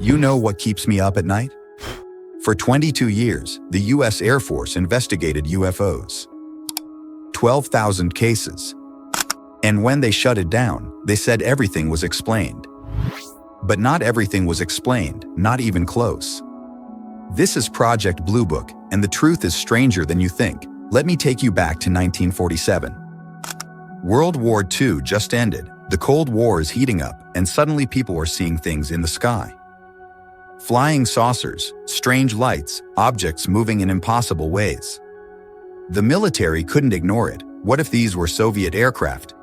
You know what keeps me up at night? For 22 years, the U.S. Air Force investigated UFOs. 12,000 cases. And when they shut it down, they said everything was explained. But not everything was explained, not even close. This is Project Blue Book, and the truth is stranger than you think. Let me take you back to 1947. World War II just ended, the Cold War is heating up, and suddenly people are seeing things in the sky. Flying saucers, strange lights, objects moving in impossible ways. The military couldn't ignore it. What if these were Soviet aircraft?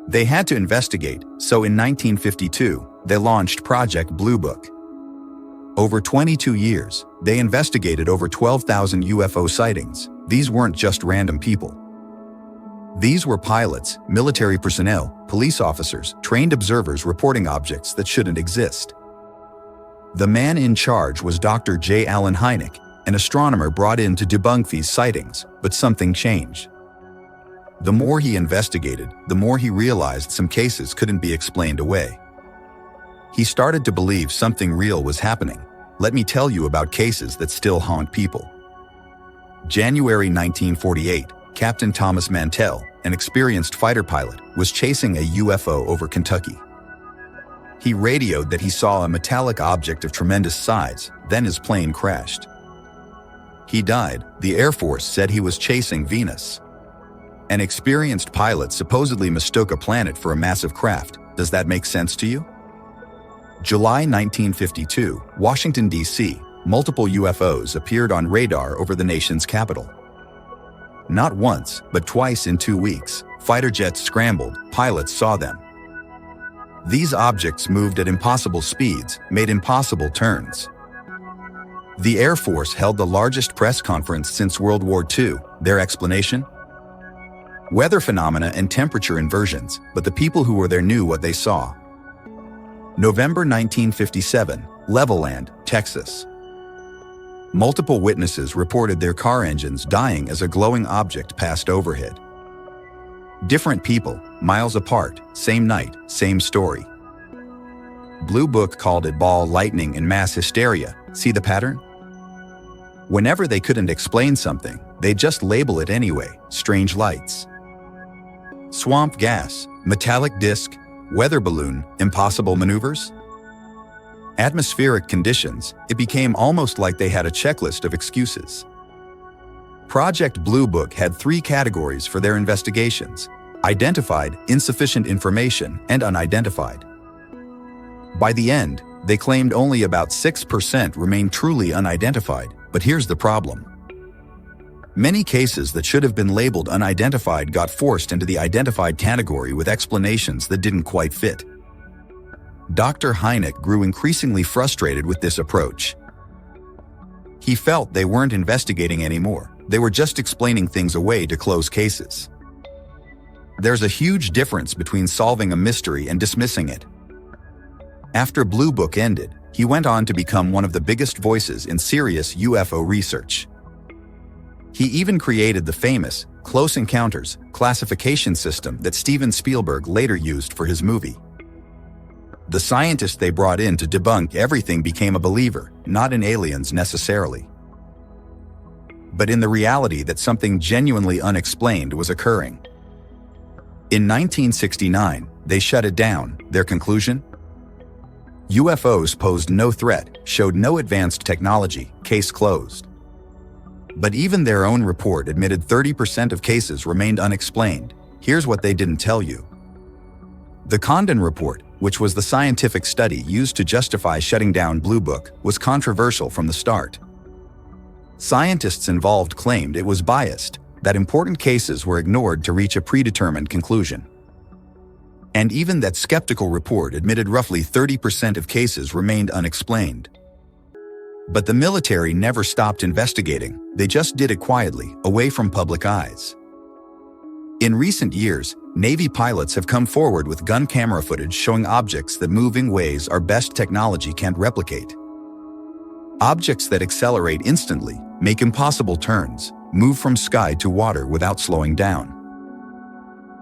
They had to investigate, so in 1952, they launched Project Blue Book. Over 22 years, they investigated over 12,000 UFO sightings. These weren't just random people. These were pilots, military personnel, police officers, trained observers reporting objects that shouldn't exist. The man in charge was Dr. J. Allen Hynek, an astronomer brought in to debunk these sightings, but something changed. The more he investigated, the more he realized some cases couldn't be explained away. He started to believe something real was happening. Let me tell you about cases that still haunt people. January 1948, Captain Thomas Mantell, an experienced fighter pilot, was chasing a UFO over Kentucky. He radioed that he saw a metallic object of tremendous size, then his plane crashed. He died. The Air Force said he was chasing Venus. An experienced pilot supposedly mistook a planet for a massive craft. Does that make sense to you? July 1952, Washington, D.C., multiple UFOs appeared on radar over the nation's capital. Not once, but twice in 2 weeks, fighter jets scrambled, pilots saw them. These objects moved at impossible speeds, made impossible turns. The Air Force held the largest press conference since World War II. Their explanation? Weather phenomena and temperature inversions, but the people who were there knew what they saw. November 1957, Levelland, Texas. Multiple witnesses reported their car engines dying as a glowing object passed overhead. Different people, miles apart, same night, same story. Blue Book called it ball lightning and mass hysteria. See the pattern? Whenever they couldn't explain something, they'd just label it anyway. Strange lights. Swamp gas, metallic disc, weather balloon, impossible maneuvers. Atmospheric conditions, it became almost like they had a checklist of excuses. Project Blue Book had 3 categories for their investigations: identified, insufficient information, and unidentified. By the end, they claimed only about 6% remained truly unidentified, but here's the problem. Many cases that should have been labeled unidentified got forced into the identified category with explanations that didn't quite fit. Dr. Hynek grew increasingly frustrated with this approach. He felt they weren't investigating anymore. They were just explaining things away to close cases. There's a huge difference between solving a mystery and dismissing it. After Blue Book ended, he went on to become one of the biggest voices in serious UFO research. He even created the famous Close Encounters classification system that Steven Spielberg later used for his movie. The scientists they brought in to debunk everything became a believer, not in aliens necessarily, but in the reality that something genuinely unexplained was occurring. In 1969, they shut it down. Their conclusion? UFOs posed no threat, showed no advanced technology, case closed. But even their own report admitted 30% of cases remained unexplained. Here's what they didn't tell you. The Condon Report, which was the scientific study used to justify shutting down Blue Book, was controversial from the start. Scientists involved claimed it was biased, that important cases were ignored to reach a predetermined conclusion. And even that skeptical report admitted roughly 30% of cases remained unexplained. But the military never stopped investigating. They just did it quietly, away from public eyes. In recent years, Navy pilots have come forward with gun camera footage showing objects that move in ways our best technology can't replicate. Objects that accelerate instantly, make impossible turns, move from sky to water without slowing down.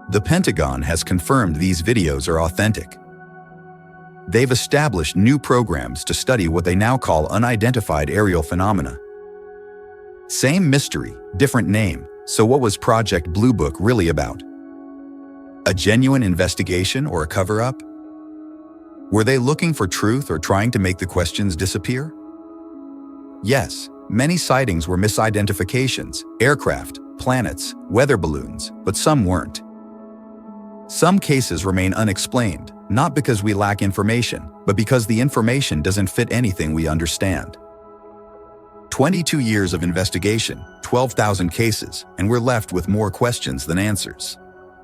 The Pentagon has confirmed these videos are authentic. They've established new programs to study what they now call unidentified aerial phenomena. Same mystery, different name. So what was Project Blue Book really about? A genuine investigation or a cover-up? Were they looking for truth or trying to make the questions disappear? Yes, many sightings were misidentifications, aircraft, planets, weather balloons, but some weren't. Some cases remain unexplained, not because we lack information, but because the information doesn't fit anything we understand. 22 years of investigation, 12,000 cases, and we're left with more questions than answers.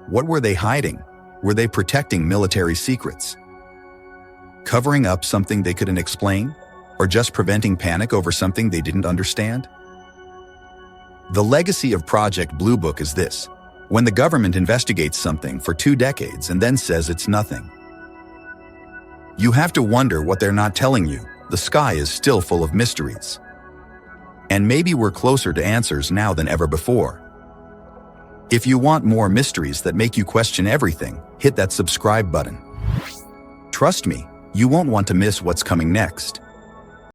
What were they hiding? Were they protecting military secrets? Covering up something they couldn't explain? Or just preventing panic over something they didn't understand? The legacy of Project Blue Book is this: when the government investigates something for 2 decades and then says it's nothing. You have to wonder what they're not telling you. The sky is still full of mysteries. And maybe we're closer to answers now than ever before. If you want more mysteries that make you question everything, hit that subscribe button. Trust me, you won't want to miss what's coming next.